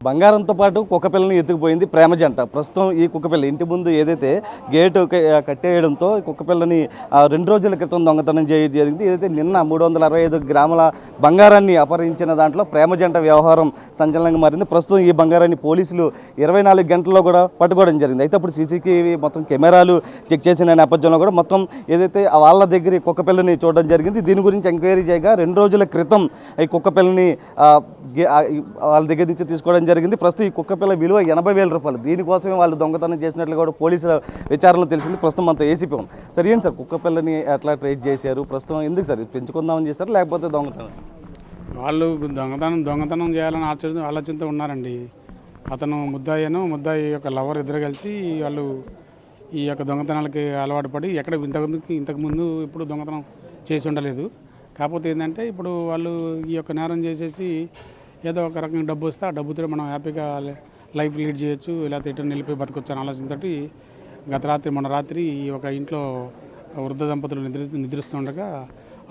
బంగారంతో పాటు కుక్కపిల్లని ఎత్తుకుపోయింది ప్రేమ జంట. ప్రస్తుతం ఈ కుక్కపిల్ల ఇంటి ముందు ఏదైతే గేటు కట్టేయడంతో కుక్కపిల్లని 2 రోజుల క్రితం దొంగతనం జరిగింది. ఏదైతే నిన్న 365 గ్రాముల బంగారాన్ని అపహరించిన దాంట్లో ప్రేమ జంట వ్యవహారం సంచలనంగా మారింది. ప్రస్తుతం ఈ బంగారాన్ని పోలీసులు 24 గంటల్లో కూడా పట్టుకోవడం జరిగింది. అయితే అప్పుడు సీసీటీవీ మొత్తం కెమెరాలు చెక్ చేసిన నేపథ్యంలో కూడా మొత్తం ఏదైతే వాళ్ళ దగ్గర కుక్కపిల్లని చూడడం జరిగింది. దీని గురించి ఎంక్వైరీ చేయగా 2 రోజుల క్రితం ఈ కుక్కపిల్లని వాళ్ళ దగ్గర నుంచి తీసుకోవడం జరిగింది. ప్రస్తుతం ఈ కుక్కపిల్ల విలువ 80,000 రూపాయలు. దీనికోసమే వాళ్ళు దొంగతనం చేసినట్లు కూడా పోలీసుల విచారణలో తెలిసింది. ప్రస్తుతం అంతా ఏసీపీ ఉంది. సరే ఏంటి సార్ కుక్కపిల్లని ఎట్లా ట్రేస్ చేశారు? ప్రస్తుతం ఎందుకు సార్ పెంచుకుందామని చేశారు లేకపోతే దొంగతనం? వాళ్ళు దొంగతనం చేయాలని ఆలోచనతో ఉన్నారండి. అతను ముద్దాయి యొక్క లవర్ ఇద్దరు కలిసి వాళ్ళు ఈ యొక్క దొంగతనాలకి అలవాటు పడి ఇంతకుముందు ఇప్పుడు దొంగతనం చేసి ఉండలేదు. కాకపోతే ఏంటంటే ఇప్పుడు వాళ్ళు ఈ యొక్క నేరం చేసేసి ఏదో ఒక రకంగా డబ్బు వస్తే ఆ డబ్బుతో మనం హ్యాపీగా లైఫ్ లీడ్ చేయొచ్చు, లేకపోతే ఇటు నిలిపి బతకొచ్చు అనే ఆలోచనతో మొన్న రాత్రి ఈ ఒక ఇంట్లో వృద్ధ దంపతులు నిద్రిస్తుండగా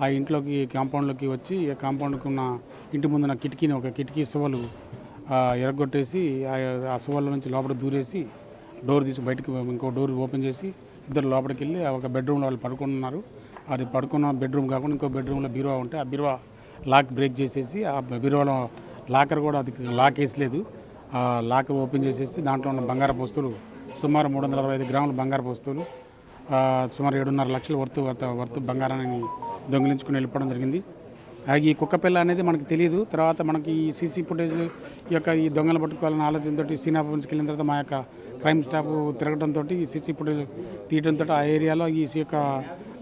ఆ ఇంట్లోకి కాంపౌండ్లోకి వచ్చి కాంపౌండ్కి ఉన్న ఇంటి ముందున్న ఒక కిటికీ సువలు ఎరగొట్టేసి ఆ సువల నుంచి లోపల దూరేసి డోర్ తీసి బయటకు ఇంకో డోర్ ఓపెన్ చేసి ఇద్దరు లోపలికి వెళ్ళి ఒక బెడ్రూమ్లో వాళ్ళు పడుకుంటున్నారు. అది పడుకున్న బెడ్రూమ్ కాకుండా ఇంకో బెడ్రూమ్లో బీరువా ఉంటే ఆ బీరువా లాక్ బ్రేక్ చేసేసి ఆ బీరువాలో లాకర్ కూడా అది లాక్ వేసలేదు. ఆ లాక్ ఓపెన్ చేసేసి దాంట్లో ఉన్న బంగారపు వస్తువులు సుమారు 365 గ్రాముల బంగారపు వస్తువులు సుమారు 7.5 లక్షల వర్తు బంగారాన్ని దొంగిలించుకుని వెళ్ళిపోవడం జరిగింది. ఈ కుక్కపిల్ల అనేది మనకు తెలియదు. తర్వాత మనకి ఈ సీసీ ఫుటేజ్ ఈ దొంగలు పట్టుకోవాలన్న ఆలోచనతో సీన్ ఆఫ్ ఫెన్స్కి వెళ్ళిన తర్వాత మా యొక్క క్రైమ్ స్టాఫ్ తిరగడంతో ఈ సీసీ ఫుటేజ్ తీయడంతో ఆ ఏరియాలో ఈ యొక్క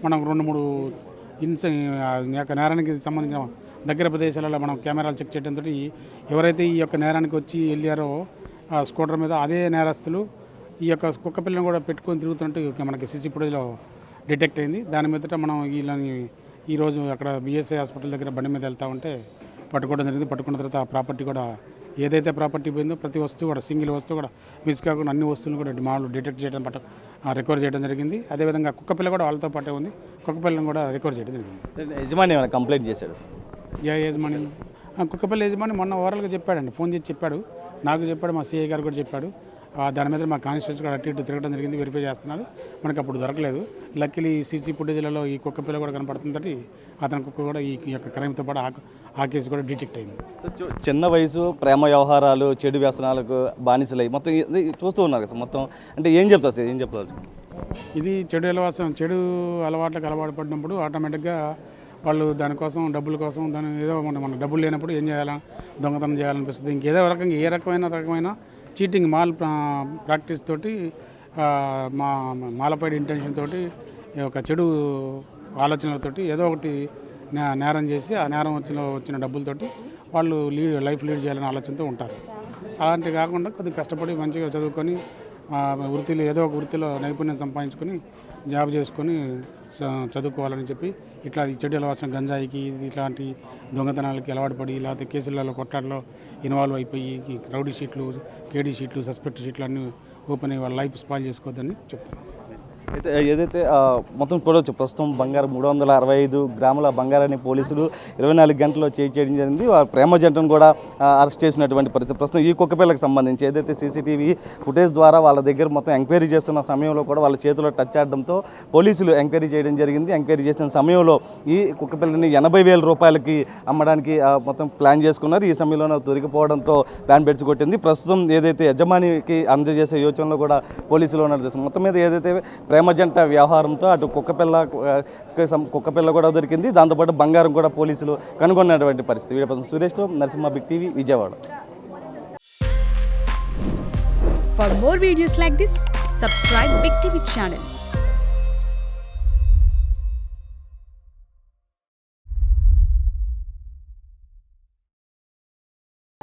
మనం 2-3 యొక్క నేరానికి సంబంధించిన దగ్గర ప్రదేశాలలో మనం కెమెరాలు చెక్ చేయడంతో ఎవరైతే ఈ యొక్క నేరానికి వచ్చి వెళ్ళారో ఆ స్కూటర్ మీద అదే నేరస్తులు ఈ యొక్క కుక్కపిల్లను కూడా పెట్టుకొని తిరుగుతున్నట్టు మనకి సీసీ ఫుటేజ్లో డిటెక్ట్ అయింది. దాని మీదట మనం వీళ్ళని ఈరోజు అక్కడ బిఎస్ఐ హాస్పిటల్ దగ్గర బండి మీద వెళ్తూ ఉంటే పట్టుకోవడం జరిగింది. పట్టుకున్న తర్వాత ఆ ప్రాపర్టీ కూడా ఏదైతే ప్రాపర్టీ పోయిందో ప్రతి వస్తువు కూడా సింగిల్ వస్తువు కూడా మిస్ కాకుండా అన్ని వస్తువులు కూడా మామూలు డిటెక్ట్ చేయడం రికవర్ చేయడం జరిగింది. అదేవిధంగా కుక్కపిల్ల కూడా వాళ్ళతో పాటే ఉంది. కుక్కపిల్లను కూడా రికవర్ చేయడం జరిగింది. యజమాని ఏమైనా కంప్లైంట్ చేశాడు? యజమాని కుక్కపిల్ల యజమాని మొన్న ఓవరాల్గా చెప్పాడండి, ఫోన్ చేసి చెప్పాడు, నాకు చెప్పాడు, మా సిఐ గారు కూడా చెప్పాడు. దాని మీద మా కానిస్టేబుల్స్ కూడా అటు ఇటు తిరగడం జరిగింది, వెరిఫై చేస్తున్నారు. మనకు అప్పుడు దొరకలేదు. లక్కీలీ సీసీ ఫుటేజ్లలో ఈ కుక్కపిల్ల కూడా కనపడుతుందట. అతని కుక్క కూడా ఈ యొక్క క్రైమ్తో పాటు ఆ కేసు కూడా డిటెక్ట్ అయింది. చిన్న వయసు ప్రేమ వ్యవహారాలు చెడు వ్యసనాలకు బానిసలై మొత్తం చూస్తూ ఉన్నారు కదా మొత్తం. అంటే ఏం చెప్తారు సార్, ఏం చెప్తారు? ఇది చెడు అలవాట్లకు అలవాటు పడినప్పుడు ఆటోమేటిక్గా వాళ్ళు దానికోసం డబ్బుల కోసం ఏదో మన డబ్బులు లేనప్పుడు ఏం చేయాలా, దొంగతనం చేయాలనిపిస్తుంది. ఇంకేదో రకంగా ఏ రకమైన చీటింగ్ ప్రాక్టీస్ తోటి మాలఫైడ్ ఇంటెన్షన్ తోటి ఒక చెడు ఆలోచనలతోటి ఏదో ఒకటి నేరం చేసి ఆ నేరం వచ్చిన డబ్బులతోటి వాళ్ళు లైఫ్ లీడ్ చేయాలనే ఆలోచనతో ఉంటారు. అలాంటి కాకుండా కొద్దిగా కష్టపడి మంచిగా చదువుకొని ఏదో ఒక వృత్తిలో నైపుణ్యం సంపాదించుకొని జాబ్ చేసుకొని చదువుకోవాలని చెప్పి ఇట్లా ఈ చెడు అలవాసిన గంజాయికి ఇట్లాంటి దొంగతనాలకి అలవాటు పడి లేకపోతే కేసులలో కొట్లాటలో ఇన్వాల్వ్ అయిపోయి రౌడీ షీట్లు, కేడీ షీట్లు, సస్పెక్ట్ షీట్లు అన్నీ ఓపెన్ అయ్యి వాళ్ళ లైఫ్ స్పాయిల్ చేసుకోవద్దని చెప్తాను. అయితే ఏదైతే మొత్తం చూడవచ్చు ప్రస్తుతం బంగారం 365 గ్రాముల బంగారాన్ని పోలీసులు 24 గంటల్లో చేయడం జరిగింది. ప్రేమ జంటను కూడా అరెస్ట్ చేసినటువంటి పరిస్థితి. ప్రస్తుతం ఈ కుక్కపిల్లకి సంబంధించి ఏదైతే సీసీటీవీ ఫుటేజ్ ద్వారా వాళ్ళ దగ్గర మొత్తం ఎంక్వైరీ చేస్తున్న సమయంలో కూడా వాళ్ళ చేతిలో టచ్ ఆడడంతో పోలీసులు ఎంక్వైరీ చేయడం జరిగింది. ఎంక్వైరీ చేసిన సమయంలో ఈ కుక్కపిల్లని 80,000 రూపాయలకి అమ్మడానికి మొత్తం ప్లాన్ చేసుకున్నారు. ఈ సమయంలో దొరికిపోవడంతో ప్లాన్ బెడ్స్ కొట్టింది. ప్రస్తుతం ఏదైతే యజమానికి అందజేసే యోచనలో కూడా పోలీసులు ఉన్నారు. మొత్తం మీద ఏదైతే ప్రేమ జంట వ్యవహారంతో అటు కుక్కపిల్ల కూడా దొరికింది, దాంతోపాటు బంగారం కూడా పోలీసులు కనుగొన్నటువంటి పరిస్థితి. వీడియో పర్సన్ సురేష్తో Narasimha, big TV, Vijayawada. For more videos like this, subscribe Big TV channel.